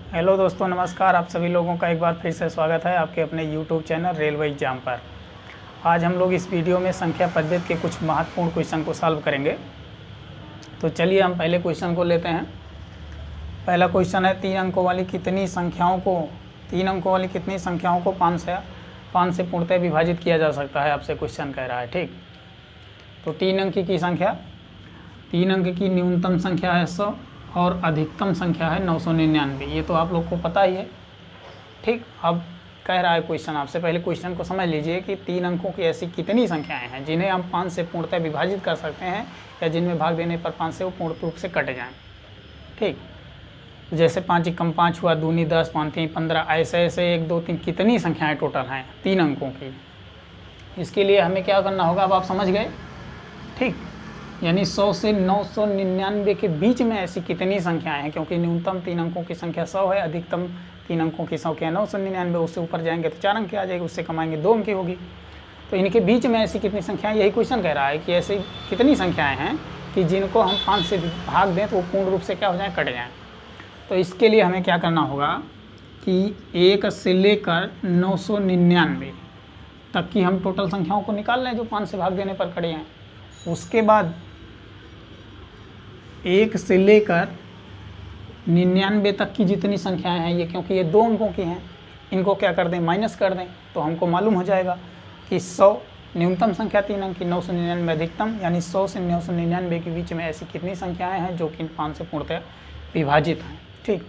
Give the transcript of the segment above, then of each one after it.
Hello दोस्तों, नमस्कार। आप सभी लोगों का एक बार फिर से स्वागत है आपके अपने यूट्यूब चैनल रेलवे एग्जाम पर। आज हम लोग इस वीडियो में संख्या पद्धति के कुछ महत्वपूर्ण क्वेश्चन को सॉल्व करेंगे। तो चलिए हम पहले क्वेश्चन को लेते हैं। पहला क्वेश्चन है, 3 अंकों वाली कितनी संख्याओं को 5 से पूर्णतः विभाजित किया जा सकता है, आपसे क्वेश्चन कह रहा है। ठीक, तो 3 अंक की संख्या, 3 अंक की न्यूनतम संख्या है 100 और अधिकतम संख्या है 999। ये तो आप लोग को पता ही है। ठीक, अब कह रहा है क्वेश्चन आपसे, पहले क्वेश्चन को समझ लीजिए कि 3 अंकों की ऐसी कितनी संख्याएं हैं जिन्हें हम 5 से पूर्णतः विभाजित कर सकते हैं या जिनमें भाग देने पर 5 से वो पूर्ण रूप से कट जाएं। ठीक, जैसे 5 एकम 5 हुआ, दूनी 10, 5 3 15, ऐसे 1 2 3 कितनी संख्याएँ टोटल हैं 3 अंकों की। इसके लिए हमें क्या करना होगा, अब आप समझ गए। ठीक, यानी 100 से 999 के बीच में ऐसी कितनी संख्याएं हैं, क्योंकि न्यूनतम 3 अंकों की संख्या 100 है, अधिकतम 3 अंकों की संख्या 999। उससे ऊपर जाएंगे तो 4 अंक की आ जाएगी, उससे कमाएंगे 2 अंक की होगी। तो इनके बीच में ऐसी कितनी संख्याएं, यही क्वेश्चन कह रहा है कि ऐसी कितनी संख्याएं हैं कि जिनको हम 5 से भाग दें तो वो पूर्ण रूप से क्या हो जाए, कट जाएँ। तो इसके लिए हमें क्या करना होगा कि 1 से लेकर 999 तक की हम टोटल संख्याओं को निकाल लें जो 5 से भाग देने पर कट जाएँ। उसके बाद 1 से लेकर 99 तक की जितनी संख्याएं हैं, ये क्योंकि ये 2 अंकों की हैं, इनको क्या कर दें, माइनस कर दें। तो हमको मालूम हो जाएगा कि 100 न्यूनतम संख्या 3 अंक की, 999 अधिकतम, यानी 100 से 999 के बीच में ऐसी कितनी संख्याएं हैं जो कि 5 से पूर्णतः विभाजित हैं। ठीक,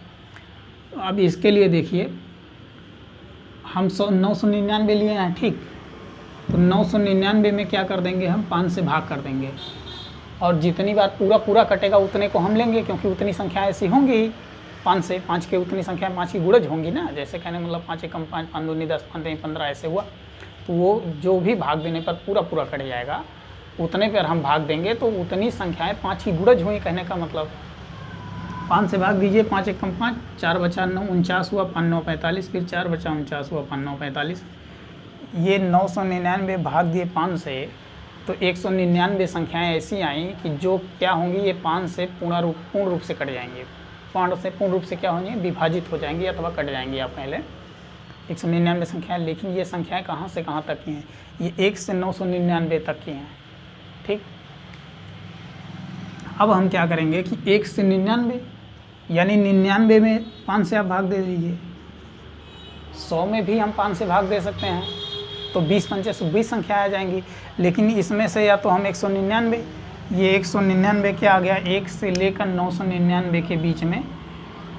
अब इसके लिए देखिए, हम 999 लिए हैं। ठीक, तो 999 में क्या कर देंगे, हम 5 से भाग कर देंगे और जितनी बार पूरा कटेगा उतने को हम लेंगे, क्योंकि उतनी संख्या ऐसी होंगी ही 5 से, 5 के उतनी संख्या 5 की गुणज होंगी ना। जैसे कहने मतलब 5 एकम 5, 5 दूनी 10, 5 3 15 ऐसे हुआ, तो वो जो भी भाग देने पर पूरा कट जाएगा उतने पर हम भाग देंगे, तो उतनी संख्याएं 5 की गुणज हुई। कहने का मतलब 5 से भाग दीजिए, 5 एकम 5, 4 बचा 9, 49 हुआ, 5 9 45, फिर 4 बचा 49 हुआ, 5 9 45। ये 999 भाग दिए 5 से, तो 199 संख्याएं ऐसी आई कि जो क्या होंगी, ये 5 से पूर्ण रूप से कट जाएंगी। 5 से पूर्ण रूप से क्या होंगी, विभाजित हो जाएंगी अथवा कट जाएंगी। आप पहले 199 संख्याएं, लेकिन ये संख्याएं कहाँ से कहाँ तक की हैं, ये 1 से 999 तक की हैं। ठीक, अब हम क्या करेंगे कि 1 से 99, यानी 99 में 5 से आप भाग दे दीजिए। 100 में भी हम 5 से भाग दे सकते हैं, तो 20 पंचे 20 संख्या आ जाएंगी। लेकिन इसमें से या तो हम 199, ये 199 क्या आ गया, 1 से लेकर 999 के बीच में।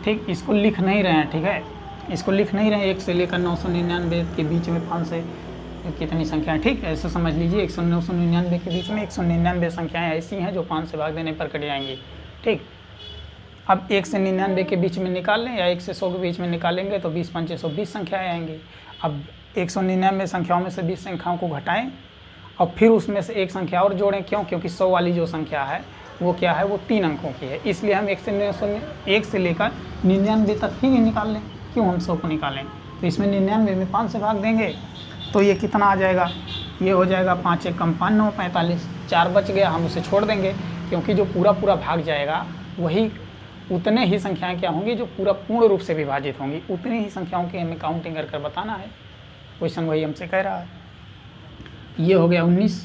ठीक, इसको लिख नहीं रहे हैं। ठीक है, इसको लिख नहीं रहे, 1 से लेकर 999 के बीच में 5 से कितनी संख्या है। ठीक, ऐसे समझ लीजिए, 1 से 999 के बीच में 199 संख्याएँ ऐसी हैं जो 5 से भाग देने पर कट जाएंगी। ठीक, अब 1 से 99 के बीच में निकाल लें या 1 से 100 के बीच में निकालेंगे तो 20 पंचे 120 संख्याएँ आएंगी। अब 199 संख्याओं में से 20 संख्याओं को घटाएं और फिर उसमें से एक संख्या और जोड़ें। क्यों? क्योंकि 100 वाली जो संख्या है वो क्या है, वो 3 अंकों की है। इसलिए हम 1 से लेकर 99 तक ही निकाल लें। क्यों हम 100 को निकालें, तो इसमें 99 में 5 से भाग देंगे तो ये कितना आ जाएगा, ये हो जाएगा 5 एकम 5 9 45। 4 बच गया, हम उसे छोड़ देंगे, क्योंकि जो पूरा भाग जाएगा वही उतने ही संख्याएँ क्या होंगी जो पूर्ण रूप से विभाजित होंगी। उतनी ही संख्याओं की हमें काउंटिंग कर बताना है। क्वेश्चन वही हमसे कह रहा है। ये हो गया 19,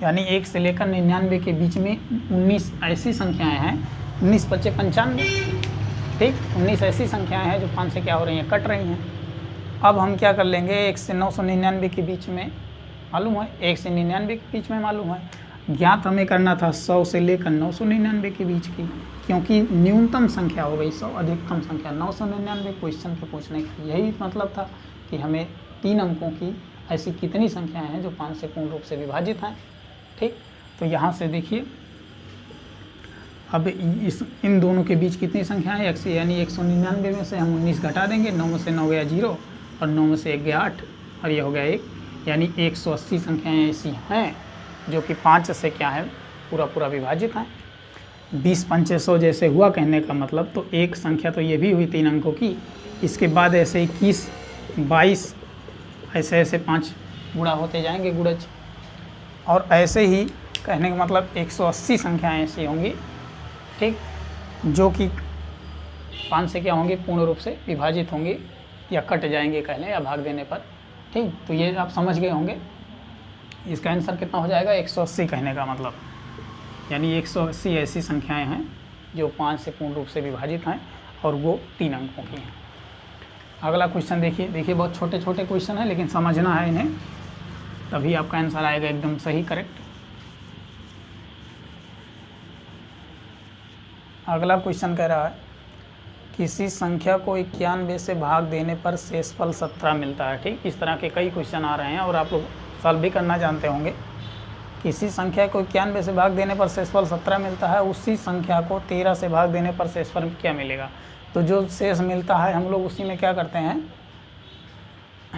यानी 1 से लेकर 99 के बीच में 19 ऐसी संख्याएं हैं, 19 बचे 95। ठीक, 19 ऐसी संख्याएं हैं जो 5 से क्या हो रही हैं, कट रही हैं। अब हम क्या कर लेंगे, 1 से 999 के बीच में मालूम है, 1 से 99 के बीच में मालूम है। ज्ञात हमें करना था 100 से लेकर 999 के बीच की, क्योंकि न्यूनतम संख्या हो गई 100, अधिकतम संख्या 999। क्वेश्चन के पूछने का यही मतलब था कि हमें 3 अंकों की ऐसी कितनी संख्याएं हैं जो 5 से पूर्ण रूप से विभाजित हैं। ठीक, तो यहाँ से देखिए, अब इन दोनों के बीच कितनी संख्याएं हैं, यानी 199 में से हम 19 घटा देंगे, 9 में से 9 गया 0 और 9 में से 1 गया 8 और ये हो गया 1, यानी 180 संख्याएँ ऐसी हैं जो कि 5 से क्या है, पूरा विभाजित हैं। 20 पंचे 100 जैसे हुआ, कहने का मतलब। तो एक संख्या तो ये भी हुई 3 अंकों की। इसके बाद ऐसे 21 22 ऐसे 5 गुणा होते जाएंगे, गुणज। और ऐसे ही कहने का मतलब 180 संख्याएँ ऐसी होंगी, ठीक, जो कि 5 से क्या होंगे, पूर्ण रूप से विभाजित होंगे या कट जाएंगे कह लें, या भाग देने पर। ठीक, तो ये आप समझ गए होंगे। इसका आंसर कितना हो जाएगा, 180 कहने का मतलब, यानी 180 ऐसी संख्याएं हैं जो 5 से पूर्ण रूप से विभाजित हैं और वो 3 अंकों की हैं। अगला क्वेश्चन देखिए बहुत छोटे छोटे क्वेश्चन हैं, लेकिन समझना है इन्हें, तभी आपका आंसर आएगा एकदम सही, करेक्ट। अगला क्वेश्चन कह रहा है, किसी संख्या को 91 से भाग देने पर शेषफल 17 मिलता है। ठीक, इस तरह के कई क्वेश्चन आ रहे हैं और आप लोग सॉल्व भी करना जानते होंगे। किसी संख्या को 91 से भाग देने पर शेषफल 17 मिलता है, उसी संख्या को 13 से भाग देने पर शेषफल क्या मिलेगा। तो जो शेष मिलता है हम लोग उसी में क्या करते हैं,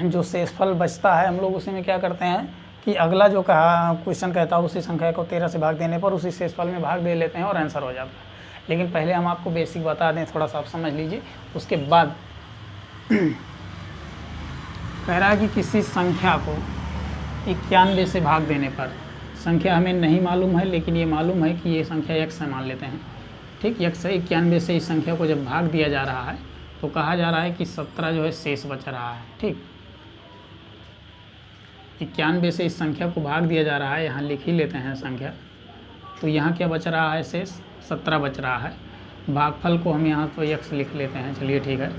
जो शेषफल बचता है हम लोग उसी में क्या करते हैं कि अगला जो कहा क्वेश्चन कहता है उसी संख्या को 13 से भाग देने पर उसी शेषफल में भाग दे लेते हैं और आंसर हो जाता है। लेकिन पहले हम आपको बेसिक बता दें, थोड़ा सा आप समझ लीजिए, उसके बाद कह रहा है कि किसी संख्या को 91 से भाग देने पर, संख्या हमें नहीं मालूम है लेकिन ये मालूम है कि ये संख्या x है मान लेते हैं। ठीक, x से 91 से इस संख्या को जब भाग दिया जा रहा है तो कहा जा रहा है कि 17 जो है शेष बच रहा है। ठीक, 91 से इस संख्या को भाग दिया जा रहा है, यहाँ लिख ही लेते हैं संख्या, तो यहाँ क्या बच रहा है, शेष 17 बच रहा है। भागफल को हम यहाँ तो x लिख लेते हैं, चलिए ठीक है।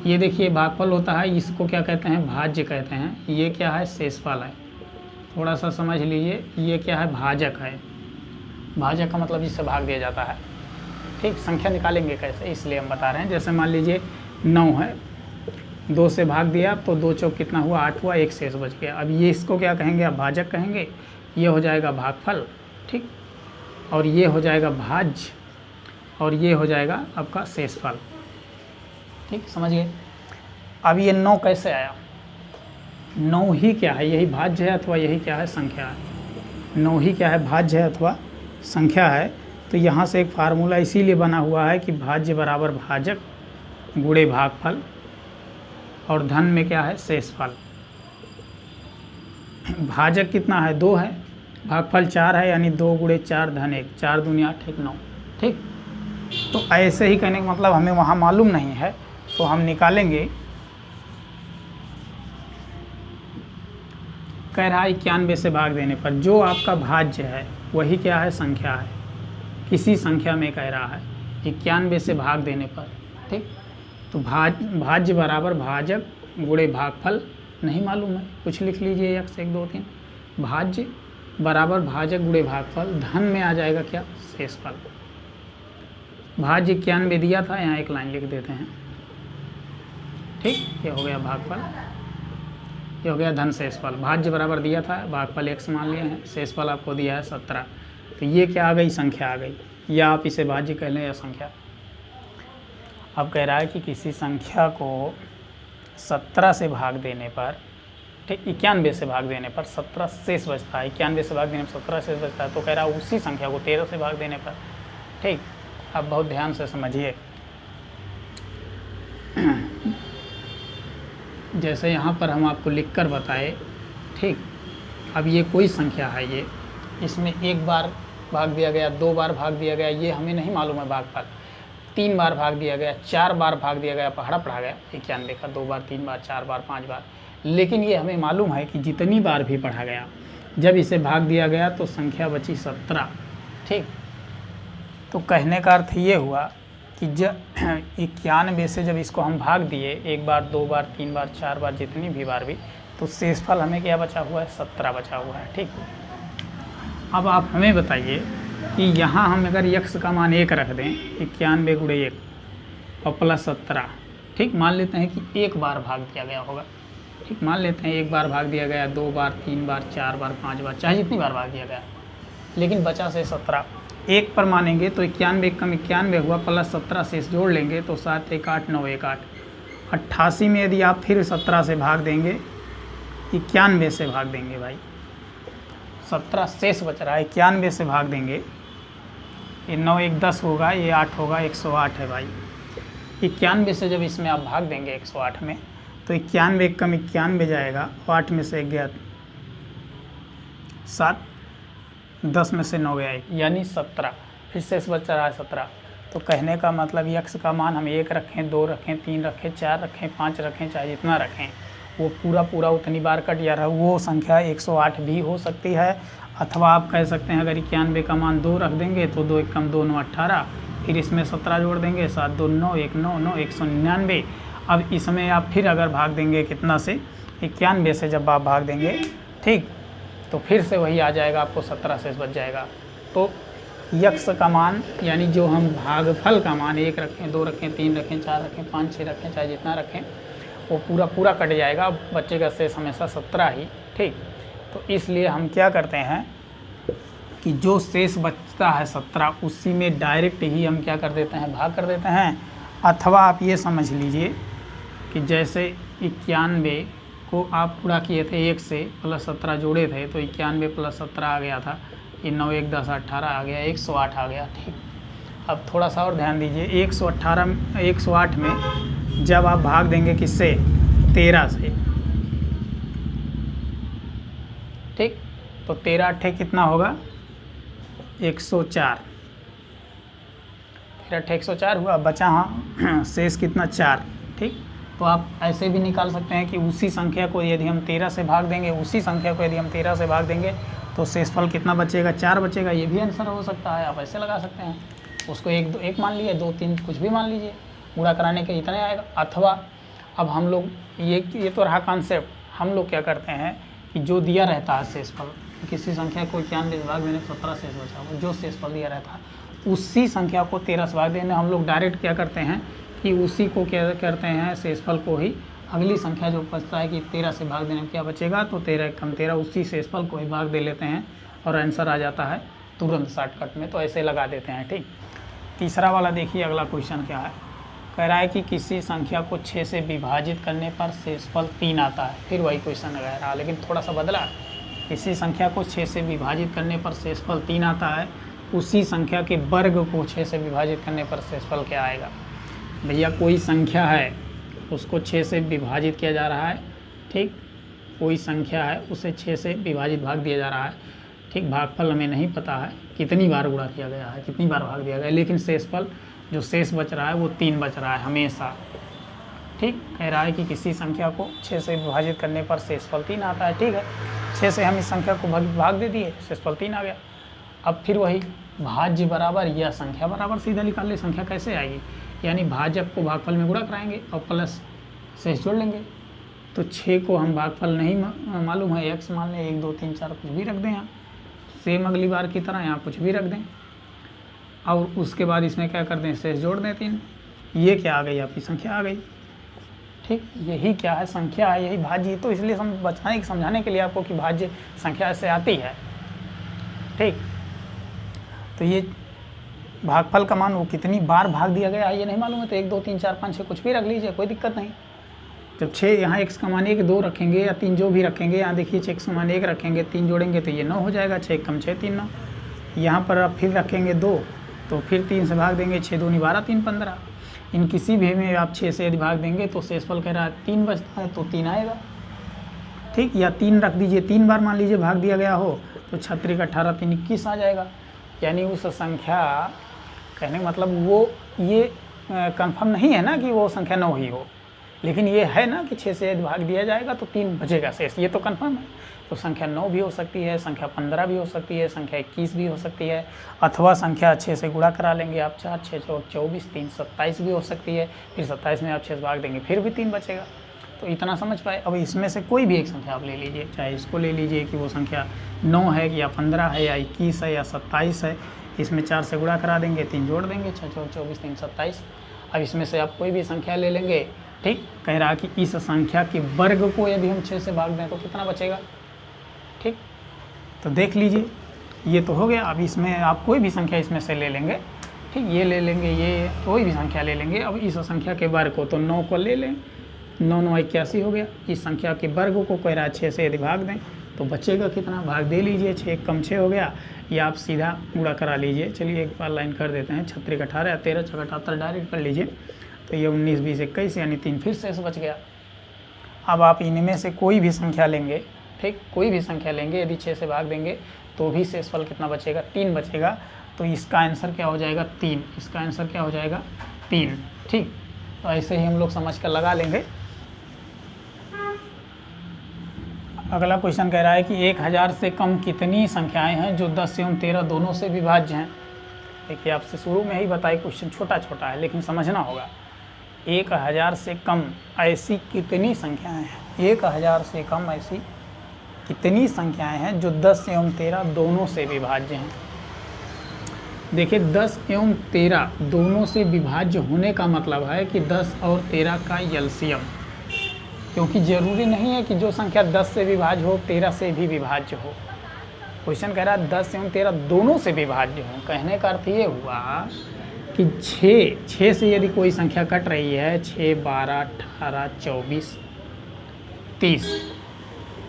ये देखिए भागफल होता है, इसको क्या कहते हैं, भाज्य कहते हैं। ये क्या है, शेषफल है। थोड़ा सा समझ लीजिए, ये क्या है, भाजक है। भाजक का मतलब जिससे भाग दिया जाता है। ठीक, संख्या निकालेंगे कैसे इसलिए हम बता रहे हैं। जैसे मान लीजिए 9 है, 2 से भाग दिया तो 2 चौक कितना हुआ, 8 हुआ, 1 शेष बच गया। अब ये इसको क्या कहेंगे, आप भाजक कहेंगे। ये हो जाएगा भागफल। ठीक, और ये हो जाएगा भाज्य और ये हो जाएगा आपका शेषफल। ठीक, समझिए। अब ये 9 कैसे आया, 9 ही क्या है, यही भाज्य है अथवा यही क्या है, संख्या है। 9 ही क्या है, भाज्य है अथवा संख्या है। तो यहाँ से एक फार्मूला इसीलिए बना हुआ है कि भाज्य बराबर भाजक गुणे भागफल और धन में क्या है, शेषफल। भाजक कितना है, 2 है, भागफल 4 है, यानी 2 गुणे 4 धन 1, 4 दूनी 8 1 9। ठीक, तो ऐसे ही कहने का मतलब हमें वहाँ मालूम नहीं है तो हम निकालेंगे। कह रहा है 91 से भाग देने पर जो आपका भाज्य है वही क्या है, संख्या है। किसी संख्या में कह रहा है 91 से भाग देने पर। ठीक, तो भाज्य बराबर भाजक गुणे भागफल नहीं मालूम है, कुछ लिख लीजिए x 1 2 3। भाज्य बराबर भाजक गुणे भागफल, धन में आ जाएगा क्या, शेषफल। भाज्य 91 दिया था, यहाँ एक लाइन लिख देते हैं। ठीक, ये हो गया भागफल, ये हो गया धन शेषफल। भाज्य बराबर दिया था, भागफल x मान लिए हैं, शेषफल आपको दिया है 17। तो ये क्या आ गई, संख्या आ गई, या आप इसे भाज्य कह लें या संख्या। अब कह रहा है कि किसी संख्या को 17 से भाग देने पर, ठीक, 91 से भाग देने पर 17 शेष बचता है। 91 से भाग देने पर 17 शेष बचता है। तो कह रहा है उसी संख्या को 13 से भाग देने पर। ठीक, अब बहुत ध्यान से समझिए। जैसे यहाँ पर हम आपको लिख कर बताए। ठीक, अब ये कोई संख्या है, ये इसमें 1 बार भाग दिया गया, 2 बार भाग दिया गया, ये हमें नहीं मालूम है भागफल। 3 बार भाग दिया गया, 4 बार भाग दिया गया, पहाड़ा पढ़ा गया 91 का, 2 बार 3 बार 4 बार 5 बार। लेकिन ये हमें मालूम है कि जितनी बार भी पढ़ा गया, जब इसे भाग दिया गया तो संख्या बची 17। ठीक, तो कहने का अर्थ ये हुआ कि जब 91 से जब इसको हम भाग दिए, 1 बार 2 बार 3 बार 4 बार, जितनी भी बार भी, तो शेषफल हमें क्या बचा हुआ है, 17 बचा हुआ है। ठीक, अब आप हमें बताइए कि यहाँ हम अगर x का मान 1 रख दें, 91 गुणे 1 और प्लस 17। ठीक, मान लेते हैं कि 1 बार भाग दिया गया होगा। ठीक, मान लेते हैं 1 बार भाग दिया गया, 2 बार 3 बार 4 बार 5 बार, चाहे जितनी बार भाग दिया गया, लेकिन बचा से 17। 1 पर मानेंगे तो 91 कम 91 हुआ, प्लस 17 शेष जोड़ लेंगे तो 7 1 8 9 1 8। 88 में यदि आप फिर 17 से भाग देंगे, 91 से भाग देंगे भाई, 17 शेष बच रहा है, 91 से भाग देंगे, ये 9 1 10 होगा, ये 8 होगा, 108 है भाई। 91 से जब इसमें आप भाग देंगे 108 में, तो 91 कम 91 जाएगा, 8 में से 1 गया 7, 10 में से 9 गया 1, यानी 17, फिर शेष बच रहा है 17। तो कहने का मतलब यक्स का मान हम 1 रखें, 2 रखें, 3 रखें, 4 रखें, 5 रखें, चाहे जितना रखें वो पूरा उतनी बार कट जा रहा है। वो संख्या 108 भी हो सकती है, अथवा आप कह सकते हैं अगर 91 का मान 2 रख देंगे तो 2 एकम 2 9 18, फिर इसमें 17 जोड़ देंगे, 7 2 9 1 9 9 199। अब इसमें आप फिर अगर भाग देंगे कितना से, 91 से जब आप भाग देंगे, ठीक, तो फिर से वही आ जाएगा, आपको 17 शेष बच जाएगा। तो यक्स का मान यानी जो हम भागफल का मान 1 रखें, 2 रखें, 3 रखें, 4 रखें, 5 6 रखें, चाहे जितना रखें वो पूरा कट जाएगा, बचेगा शेष हमेशा 17 ही, ठीक। तो इसलिए हम क्या करते हैं कि जो शेष बचता है 17 उसी में डायरेक्ट ही हम क्या कर देते हैं, भाग कर देते हैं। अथवा आप ये समझ लीजिए कि जैसे 91 को आप पूरा किए थे 1 से प्लस 17 जोड़े थे तो 91 प्लस 17 आ गया था, ये 9 1 10 18 आ गया, 108 आ गया, ठीक। अब थोड़ा सा और ध्यान दीजिए, 108 में जब आप भाग देंगे किससे, 13 से, ठीक, तो 13 अट्ठे कितना होगा, 104, 13 अट्ठे 104 हुआ, बचा हाँ शेष कितना, 4, ठीक। तो आप ऐसे भी निकाल सकते हैं कि उसी संख्या को यदि हम 13 से भाग देंगे, उसी संख्या को यदि हम 13 से भाग देंगे तो शेषफल कितना बचेगा, 4 बचेगा। ये भी आंसर हो सकता है, आप ऐसे लगा सकते हैं, उसको 1 मान लिए, 2 3 कुछ भी मान लीजिए, गुणा कराने के इतने आएगा। अथवा अब हम लोग ये तो रहा कॉन्सेप्ट, हम लोग क्या करते हैं कि जो दिया रहता है शेषफल, किसी संख्या को 91 से भाग देने 17 शेष बचा, जो शेषफल दिया रहता है उसी संख्या को 13 से भाग देने हम लोग डायरेक्ट क्या करते हैं कि उसी को क्या करते हैं, शेषफल को ही अगली संख्या जो बचता है कि 13 से भाग देने में क्या बचेगा, तो 13 कम 13 उसी शेषफल को ही भाग दे लेते हैं और आंसर आ जाता है तुरंत शॉर्टकट में, तो ऐसे लगा देते हैं, ठीक। तीसरा वाला देखिए, अगला क्वेश्चन क्या है, कह रहा है कि किसी संख्या को 6 से विभाजित करने पर शेषफल 3 आता है। फिर वही क्वेश्चन लगा रहा, लेकिन थोड़ा सा बदला, किसी संख्या को 6 से विभाजित करने पर शेषफल 3 आता है, उसी संख्या के वर्ग को 6 से विभाजित करने पर शेषफल क्या आएगा। भैया कोई संख्या है उसको 6 से विभाजित किया जा रहा है, ठीक, कोई संख्या है उसे 6 से विभाजित भाग दिया जा रहा है, ठीक। भागफल हमें नहीं पता है कितनी बार गुणा किया गया है, कितनी बार भाग दिया गया है, लेकिन शेषफल जो शेष बच रहा है वो 3 बच रहा है हमेशा, ठीक। कह रहा है कि किसी संख्या को 6 से विभाजित करने पर शेषफल 3 आता है, ठीक है। 6 से हम इस संख्या को भाग दे दिए, शेषफल 3 आ गया। अब फिर वही भाज्य बराबर या संख्या बराबर सीधा निकाल ले, संख्या कैसे आएगी, यानी भाजक को भागफल में गुणा कराएंगे और प्लस शेष जोड़ लेंगे। तो 6 को हम भागफल नहीं मालूम है, x मान लें, 1 2 3 4 कुछ भी रख दें यहाँ, सेम अगली बार की तरह यहाँ कुछ भी रख दें, और उसके बाद इसमें क्या कर दें, शेष जोड़ दें 3। ये क्या आ गई, आपकी संख्या आ गई, ठीक। यही क्या है, संख्या है, यही भाज्य। तो इसलिए हम समझाने के लिए आपको कि भाज्य संख्या ऐसे आती है, ठीक। तो ये भागफल का मान वो कितनी बार भाग दिया गया है ये नहीं मालूम है, तो 1 2 3 4 5 6 कुछ भी रख लीजिए, कोई दिक्कत नहीं। जब 6 यहाँ x का मान 1 2 रखेंगे या 3 जो भी रखेंगे, यहाँ देखिए 6 x का मान 1 रखेंगे, 3 जोड़ेंगे तो ये 9 हो जाएगा, 6 कम 6 3 9। यहाँ पर आप फिर रखेंगे 2 तो फिर 3 से भाग देंगे, 6 2 12 3 15। इन किसी भी में आप 6 से यदि भाग देंगे तो शेषफल कह रहा है 3 बचता है, तो 3 आएगा, ठीक। या 3 रख दीजिए, 3 बार मान लीजिए भाग दिया गया हो तो 36 18 3 21 आ जाएगा। यानी उस संख्या, कहने का मतलब वो ये कंफर्म नहीं है ना कि वो संख्या 9 ही हो, लेकिन ये है ना कि 6 से यदि भाग दिया जाएगा तो 3 बचेगा शेष, ये तो कंफर्म है। तो संख्या 9 भी हो सकती है, संख्या 15 भी हो सकती है, संख्या 21 भी हो सकती है, अथवा संख्या 6 से गुणा करा लेंगे आप, 4 6 24 3 27 भी हो सकती है, फिर 27 में आप 6 से भाग देंगे फिर भी 3 बचेगा। तो इतना समझ पाए। अब इसमें से कोई भी एक संख्या आप ले लीजिए, चाहे इसको ले लीजिए कि वो संख्या 9 है या 15 है या 21 है या 27 है, इसमें 4 से गुणा करा देंगे, 3 जोड़ देंगे, 6 4 24 3 27। अब इसमें से आप कोई भी संख्या ले लेंगे, ठीक। कह रहा कि इस संख्या के वर्ग को यदि हम 6 से भाग दें तो कितना बचेगा, ठीक। तो देख लीजिए, ये तो हो गया। अब इसमें आप कोई भी संख्या इसमें से ले लेंगे, ठीक, ये ले लेंगे, ये कोई भी संख्या ले लेंगे। अब इस संख्या के वर्ग को तो 9 को ले लें, 9 9 81 हो गया। इस संख्या के वर्ग को कह रहा है 6 से यदि भाग दें तो बचेगा कितना, भाग दे लीजिए, 6 कम 6 हो गया, या आप सीधा गुणा करा लीजिए। चलिए एक बार लाइन कर देते हैं, 36 18 13 6 78 डायरेक्ट कर लीजिए, तो ये 19 20 21 यानी 3 फिर से बच गया। अब आप इनमें से कोई भी संख्या लेंगे, ठीक, कोई भी संख्या लेंगे, यदि 6 से भाग देंगे तो भी शेषफल कितना बचेगा, 3 बचेगा। तो इसका आंसर क्या हो जाएगा 3, इसका आंसर क्या हो जाएगा 3। ठीक, तो ऐसे ही हम लोग समझ कर लगा लेंगे। अगला क्वेश्चन कह रहा है कि 1000 से कम कितनी संख्याएं हैं जो 10 एवं 13 दोनों से विभाज्य हैं। देखिए आपसे शुरू में ही बताई, क्वेश्चन छोटा छोटा है लेकिन समझना होगा। 1000 से कम ऐसी कितनी संख्याएं हैं, 1000 से कम ऐसी कितनी संख्याएं हैं जो 10 एवं 13 दोनों से विभाज्य हैं। देखिए 10 एवं 13 दोनों से विभाज्य होने का मतलब है कि 10 और 13 का एलसीएम, क्योंकि ज़रूरी नहीं है कि जो संख्या 10 से विभाज्य हो 13 से भी विभाज्य हो। क्वेश्चन कह रहा है 10 एवं 13 दोनों से विभाज्य हो। कहने का अर्थ ये हुआ कि 6 से यदि कोई संख्या कट रही है, 6, 12, 18, 24, 30,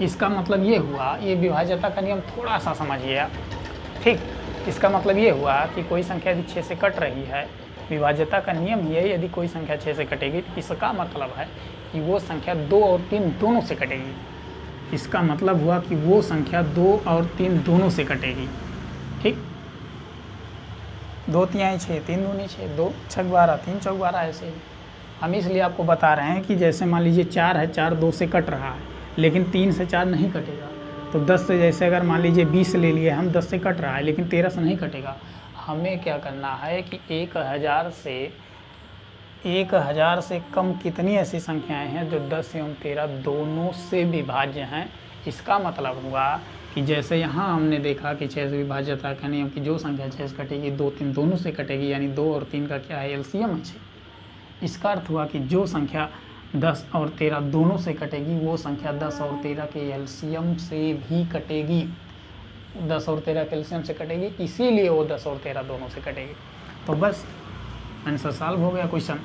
इसका मतलब ये हुआ, ये विभाज्यता का नियम थोड़ा सा समझिए आप। ठीक, इसका मतलब ये हुआ कि कोई संख्या यदि 6 से कट रही है, विभाज्यता का नियम ये है यदि कोई संख्या 6 से कटेगी, इसका मतलब है कि वो संख्या 2 और 3 दोनों से कटेगी। इसका मतलब हुआ कि वो संख्या 2 और 3 दोनों से कटेगी। ठीक, 2 तिहाई 6, 3 दूनी 6, 2 छक 12, 3 चौक 12, ऐसे ही हम इसलिए आपको बता रहे हैं कि जैसे मान लीजिए 4 है, 4 2 से कट रहा है, लेकिन 3 से 4 नहीं कटेगा। तो 10 से जैसे अगर मान लीजिए 20 ले लिए हम, 10 से कट रहा है लेकिन 13 से नहीं कटेगा। हमें क्या करना है कि 1000 से कम कितनी ऐसी संख्याएं हैं जो 10 एवं 13 दोनों से विभाज्य हैं। इसका मतलब हुआ कि जैसे यहाँ हमने देखा कि 6 से विभाज्यता का नियम कि जो संख्या 6 से कटेगी 2, 3 दोनों से कटेगी, यानी 2 और 3 का क्या है एलसीएम है 6। इसका अर्थ हुआ कि जो संख्या 10 और 13 दोनों से कटेगी वो संख्या 10 और 13 के एलसीएम से भी कटेगी। 10 और 13 के एलसीएम से कटेगी, इसीलिए वो 10 और 13 दोनों से कटेगी। तो बस आंसर सॉल्व हो गया क्वेश्चन।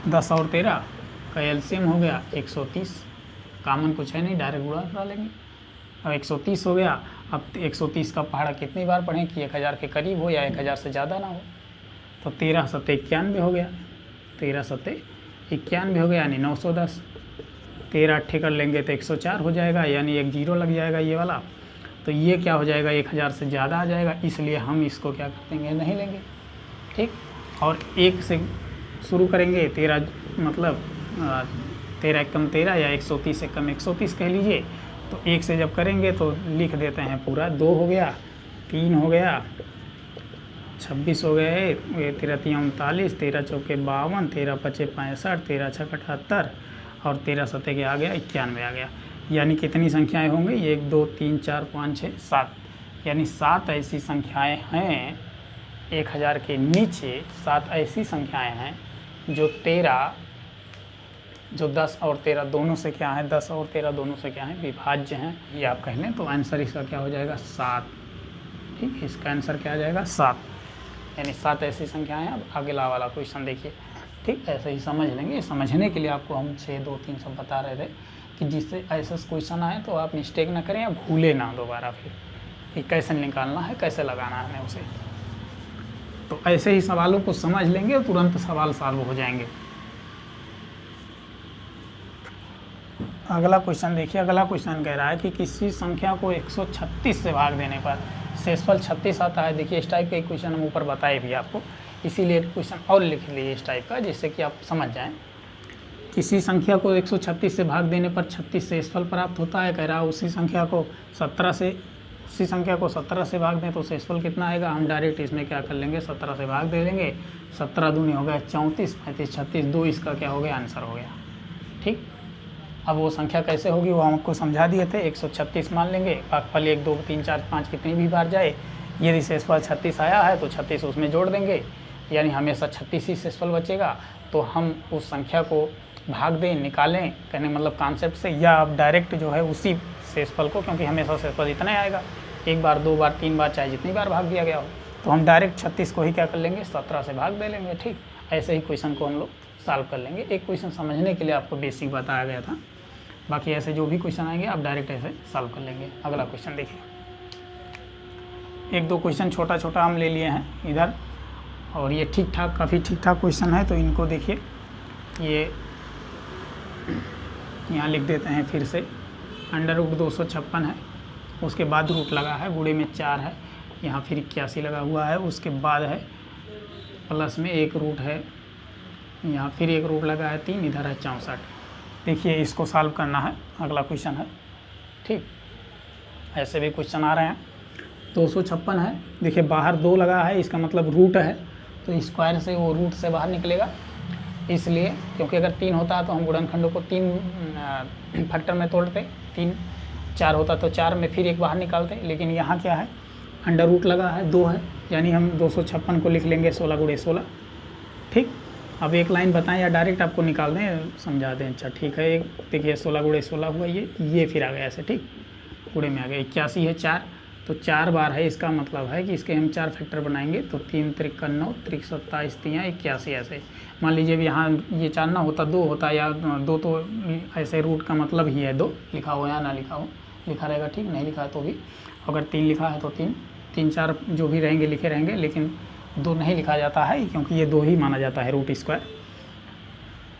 10 और 13 का एलसीएम हो गया 130, कॉमन कुछ है नहीं, डायरेक्ट गुणा करा लेंगे। अब 130 हो गया। अब 130 का पहाड़ा कितनी बार पढ़ें कि 1000 के करीब हो या 1000 से ज़्यादा ना हो। तो 13 सत्ते 91 हो गया, 13 सत्ते 91 हो गया यानी 910। 13 अट्ठे कर लेंगे तो 104 हो जाएगा, यानी एक जीरो लग जाएगा ये वाला। तो ये क्या हो जाएगा 1000 से ज़्यादा आ जाएगा, इसलिए हम इसको क्या कर देंगे, नहीं लेंगे। ठीक, और 1 से शुरू करेंगे, 13 मतलब 13 कम 13 या 130 से कम 130 कह लीजिए। तो 1 से जब करेंगे तो लिख देते हैं पूरा। 2 हो गया, 3 हो गया, 26 हो गए, 13 3 39, 13 चौके 52, 13 पचे 65, 13 छक 78 और 13 सत्ते के आ गया 91 आ गया। यानी कितनी संख्याएं होंगी, 1 2 3 4 5 6 7, यानी 7 ऐसी संख्याएं हैं 1000 के नीचे। 7 ऐसी संख्याएं हैं जो 10 और 13 दोनों से क्या है, 10 और 13 दोनों से क्या है, विभाज्य हैं। ये आप कह लें तो आंसर इसका क्या हो जाएगा 7। ठीक, इसका आंसर क्या आ जाएगा 7, यानी 7 ऐसी संख्याएं हैं। अब अगला वाला क्वेश्चन देखिए। ठीक, ऐसे ही समझ लेंगे। समझने के लिए आपको हम 6 2 3 सब बता रहे थे कि जिससे ऐसा क्वेश्चन आए तो आप मिस्टेक ना करें या भूले ना दोबारा फिर कि कैसे निकालना है, कैसे लगाना है हमें उसे। तो ऐसे ही सवालों को समझ लेंगे और तुरंत सवाल सॉल्व हो जाएंगे। अगला क्वेश्चन देखिए। अगला क्वेश्चन कह रहा है कि किसी संख्या को 136 से भाग देने पर शेषफल 36 आता है। देखिए इस टाइप का एक क्वेश्चन हम ऊपर बताए भी आपको, इसीलिए क्वेश्चन और लिख लीजिए इस टाइप का, जिससे कि आप समझ जाएं। किसी संख्या को 136 से भाग देने पर 36 शेषफल प्राप्त होता है। कह रहा है उसी संख्या को 17 से भाग दें तो शेषफल कितना आएगा। हम डायरेक्ट इसमें क्या कर लेंगे, 17 से भाग दे देंगे। 17 दूनी हो गया 34, 35 36 2, इसका क्या हो गया, आंसर हो गया। ठीक, अब वो संख्या कैसे होगी वो हम आपको समझा दिए थे। 136 मान लेंगे, भागफल 1 2 3 4 5 कितनी भी बार जाए, यदि शेषफल 36 आया है तो 36 उसमें जोड़ देंगे, यानी हमेशा 36 ही शेषफल बचेगा। तो हम उस संख्या को भाग दें, निकालें, कहने मतलब कॉन्सेप्ट से, या आप डायरेक्ट जो है उसी शेषफल को, क्योंकि हमेशा शेषफल इतना ही आएगा, 1 बार 2 बार 3 बार चाहे जितनी बार भाग दिया गया हो, तो हम डायरेक्ट 36 को ही क्या कर लेंगे, 17 से भाग दे लेंगे। ठीक, ऐसे ही क्वेश्चन को हम लोग सॉल्व कर लेंगे। एक क्वेश्चन समझने के लिए आपको बेसिक बताया गया था, बाकी ऐसे जो भी क्वेश्चन आएंगे आप डायरेक्ट ऐसे सॉल्व कर लेंगे। अगला क्वेश्चन देखिए। 1 2 क्वेश्चन छोटा छोटा हम ले लिए हैं इधर, और ये ठीक ठाक, काफ़ी ठीक ठाक क्वेश्चन है, तो इनको देखिए। ये यहाँ लिख देते हैं फिर से। √256 है, उसके बाद रूट लगा है, गुणे में 4 है, यहाँ फिर 81 लगा हुआ है, उसके बाद है प्लस में एक रूट है, यहाँ फिर एक रूट लगा है 3, इधर है 64। देखिए इसको सॉल्व करना है, अगला क्वेश्चन है। ठीक, ऐसे भी क्वेश्चन आ रहे हैं। 256 है, देखिए बाहर 2 लगा है, इसका मतलब रूट है, तो स्क्वायर से वो रूट से बाहर निकलेगा, इसलिए क्योंकि अगर 3 होता तो हम गुणनखंडों को 3 फैक्टर में तोड़ते, 3 4 होता तो 4 में फिर एक बाहर निकालते, लेकिन यहाँ क्या है अंडर रूट लगा है, 2 है, यानी हम 256 को लिख लेंगे 16 गुणे 16। ठीक, अब एक लाइन बताएं या डायरेक्ट आपको निकाल दें, समझा दें। अच्छा ठीक है, एक देखिए 16 गुणे 16 हुआ, ये फिर आ गया ऐसे। ठीक, गुणे में आ गया, 81 है 4, तो 4 बार है, इसका मतलब है कि इसके हम 4 फैक्टर बनाएंगे, तो 3 त्रिक 9, त्रिक 27, 3 81 ऐसे। मान लीजिए अब यहाँ ये 4 ना होता 2 होता, या 2 तो ऐसे रूट का मतलब ही है 2, लिखा हो या ना लिखा हो, लिखा रहेगा ठीक, नहीं लिखा है तो भी, अगर 3 लिखा है तो 3 4 जो भी रहेंगे लिखे रहेंगे, लेकिन 2 नहीं लिखा जाता है क्योंकि ये 2 ही माना जाता है रूट स्क्वायर।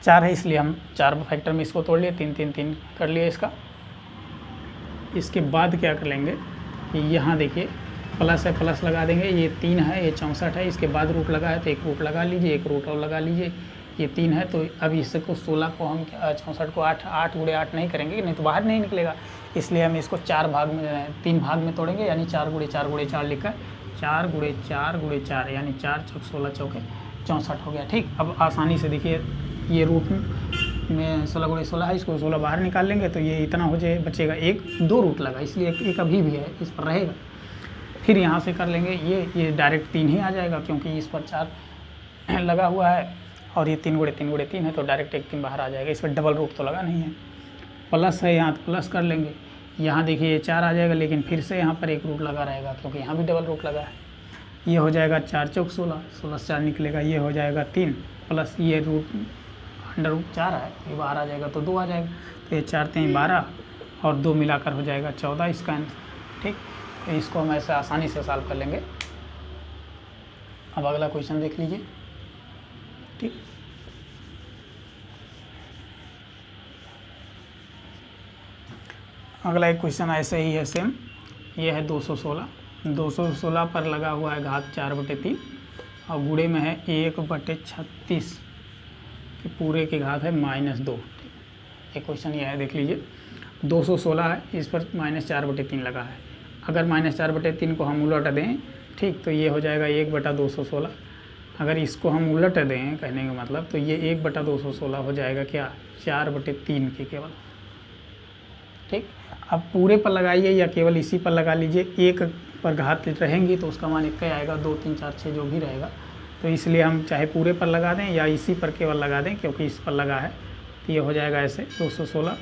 4 है इसलिए हम 4 फैक्टर में इसको तोड़ लिए, 3 3 3 कर लिए इसका। इसके बाद क्या कर लेंगे, यहाँ देखिए प्लस है, प्लस लगा देंगे, ये 3 है, ये 64 है, इसके बाद रूट लगा है तो एक रूट लगा लीजिए, एक रूट और लगा लीजिए, ये 3 है, तो अब इसको 16 को हम 64 को 8 गुणे 8 नहीं करेंगे, नहीं तो बाहर नहीं निकलेगा, इसलिए हम इसको 3 भाग में तोड़ेंगे, यानी 4 गुणे 4 गुणे 4 लिखकर 4 गुणे 4 गुणे 4, यानी 4 चौक 16 चौके 64 हो गया। ठीक, अब आसानी से देखिए ये रूट में 16 गुणे 16 है, इसको 16 बाहर निकाल लेंगे तो ये इतना हो जाए, बचेगा 1, 2 रूट लगा, इसलिए एक अभी भी है, इस पर रहेगा। फिर यहाँ से कर लेंगे, ये डायरेक्ट 3 ही आ जाएगा क्योंकि इस पर 4 लगा हुआ है, और ये 3 गुणे 3 गुणे 3 है, तो डायरेक्ट एक 3 बाहर आ जाएगा, इस पर डबल रूट तो लगा नहीं है। प्लस है यहाँ, तो प्लस कर लेंगे, यहाँ देखिए ये 4 आ जाएगा, लेकिन फिर से यहाँ पर एक रूट लगा रहेगा क्योंकि यहाँ भी डबल रूट लगा है, ये हो जाएगा 4 चौक 16, 16 से 4 निकलेगा, ये हो जाएगा 3, प्लस ये रूट अंडर रूट 4 है, ये बाहर आ जाएगा तो 2 आ जाएगा, तो ये 4 3 12 और 2 मिलाकर हो जाएगा 14 इसका आंसर। ठीक, तो इसको हम ऐसे आसानी से सॉल्व कर लेंगे। अब अगला क्वेश्चन देख लीजिए। ठीक, अगला एक क्वेश्चन ऐसे ही है सेम, ये है 216 पर लगा हुआ है घात 4/3 और गुणे में है 1/36 कि पूरे की घात है -2। एक क्वेश्चन ये है, देख लीजिए 216 है, इस पर -4/3 लगा है, अगर -4/3 को हम उलट दें, ठीक, तो ये हो जाएगा 1/216। अगर इसको हम उलट दें, कहने का मतलब, तो ये 1/216 हो जाएगा क्या, 4/3 की केवल। ठीक, अब पूरे पर लगाइए या केवल इसी पर लगा लीजिए, एक पर घात रहेंगी तो उसका मान 1 आएगा, 2 3 4 6 जो भी रहेगा, तो इसलिए हम चाहे पूरे पर लगा दें या इसी पर केवल लगा दें, क्योंकि इस पर लगा है, तो ये हो जाएगा ऐसे 216।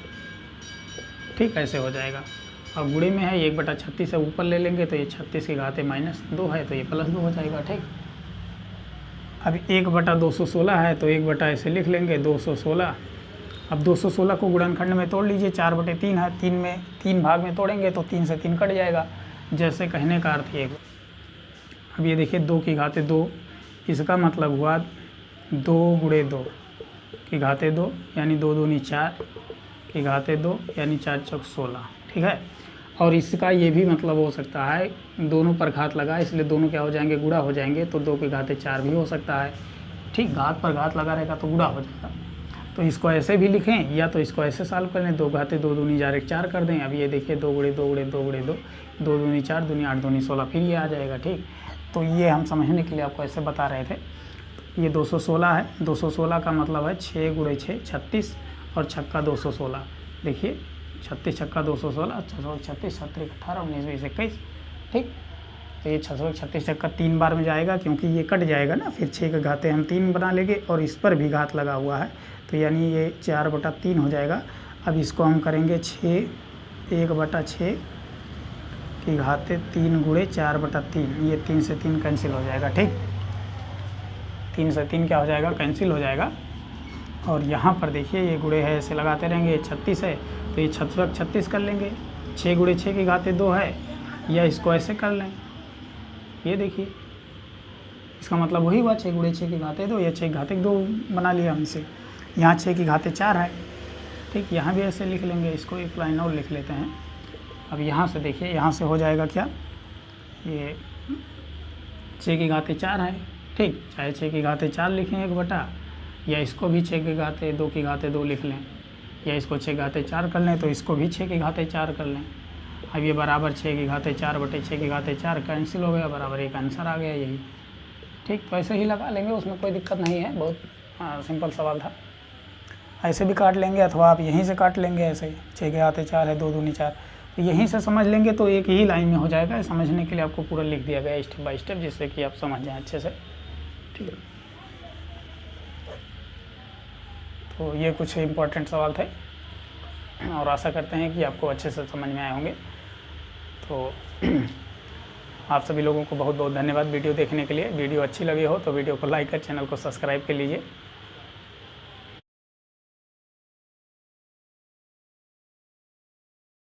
ठीक, ऐसे हो जाएगा। और गुणे में है 1/36 है, ऊपर ले लेंगे तो ये 36 की घात -2 है, तो ये +2 हो जाएगा। ठीक, अब 1/216 है तो 1 ऐसे लिख लेंगे 216। अब 216 को गुणनखंड में तोड़ लीजिए, 4/3 है, 3 में 3 भाग में तोड़ेंगे तो 3 से 3 कट जाएगा, जैसे कहने का अर्थ ये। अब ये देखिए 2 की घाते 2, इसका मतलब हुआ 2 गुणे 2 की घाते 2, यानी 2 दूनी 4 की घाते 2, यानी 4 चौक 16। ठीक है, और इसका ये भी मतलब हो सकता है, दोनों पर घात लगा इसलिए दोनों क्या हो जाएंगे, गुणा हो जाएंगे, तो 2 की घाते 4 भी हो सकता है। ठीक, घात पर घात लगा रहेगा तो गुणा हो जाएगा, तो इसको ऐसे भी लिखें या तो इसको ऐसे सॉल्व कर लें, 2 घाते 2 दूनी 4 कर दें। अब ये देखिए 2 गुणे 2 गुणे 2 गुणे 2, 2 दूनी 4 दूनी 8 दूनी 16, फिर ये आ जाएगा। ठीक, तो ये हम समझने के लिए आपको ऐसे बता रहे थे। ये 216 है, 216 का मतलब है 6 गुणे 6 36 और छक्का 216। देखिए 36 छक्का 216, 36 36 18 19 20 21। ठीक, तो ये 636 छक्का 3 बार में जाएगा क्योंकि ये कट जाएगा ना, फिर 6 के घाते हम 3 बना लेंगे और इस पर भी घात लगा हुआ है, तो यानी ये 4/3 हो जाएगा। अब इसको हम करेंगे 1/6 की घाते 3 गुणे 4/3, ये 3 से 3 कैंसिल हो जाएगा। ठीक, 3 से 3 क्या हो जाएगा, कैंसिल हो जाएगा। और यहाँ पर देखिए ये गुणे है, ऐसे लगाते रहेंगे, ये 36 है तो ये 36 कर लेंगे, 6 गुणे 6 की घाते 2 है, या इसको ऐसे कर लें, ये देखिए इसका मतलब वही हुआ 6 गुणे 6 की घाते 2, या 6 घाते 2 बना लिया हमसे। यहाँ 6 की घाते 4 है। ठीक, यहाँ भी ऐसे लिख लेंगे, इसको एक लाइन और लिख लेते हैं। अब यहाँ से देखिए, यहाँ से हो जाएगा क्या, ये 6 की घाते 4 है, ठीक, चाहे 6 की घाते 4 लिखें 1 बटा, या इसको भी 6 की घाते 2 की घाते 2 लिख लें, या इसको 6 घाते 4 कर लें तो इसको भी 6 की घाते 4 कर लें। अब ये बराबर 6 की घाते 4 बटे 6 की घाते 4 कैंसिल हो गया, बराबर एक आंसर आ गया यही, ठीक। तो ऐसे ही लगा लेंगे, उसमें कोई दिक्कत नहीं है, बहुत सिंपल सवाल था। ऐसे भी काट लेंगे अथवा आप यहीं से काट लेंगे, ऐसे ही 6 के घाते 4 है, 2 दूनी 4, तो यहीं से समझ लेंगे तो एक ही लाइन में हो जाएगा। समझने के लिए आपको पूरा लिख दिया गया स्टेप बाय स्टेप, जिससे कि आप समझ जाएँ अच्छे से, ठीक है। तो ये कुछ इम्पोर्टेंट सवाल थे और आशा करते हैं कि आपको अच्छे से समझ में आए होंगे। तो आप सभी लोगों को बहुत बहुत धन्यवाद वीडियो देखने के लिए। वीडियो अच्छी लगी हो तो वीडियो को लाइक कर चैनल को सब्सक्राइब कर लीजिए।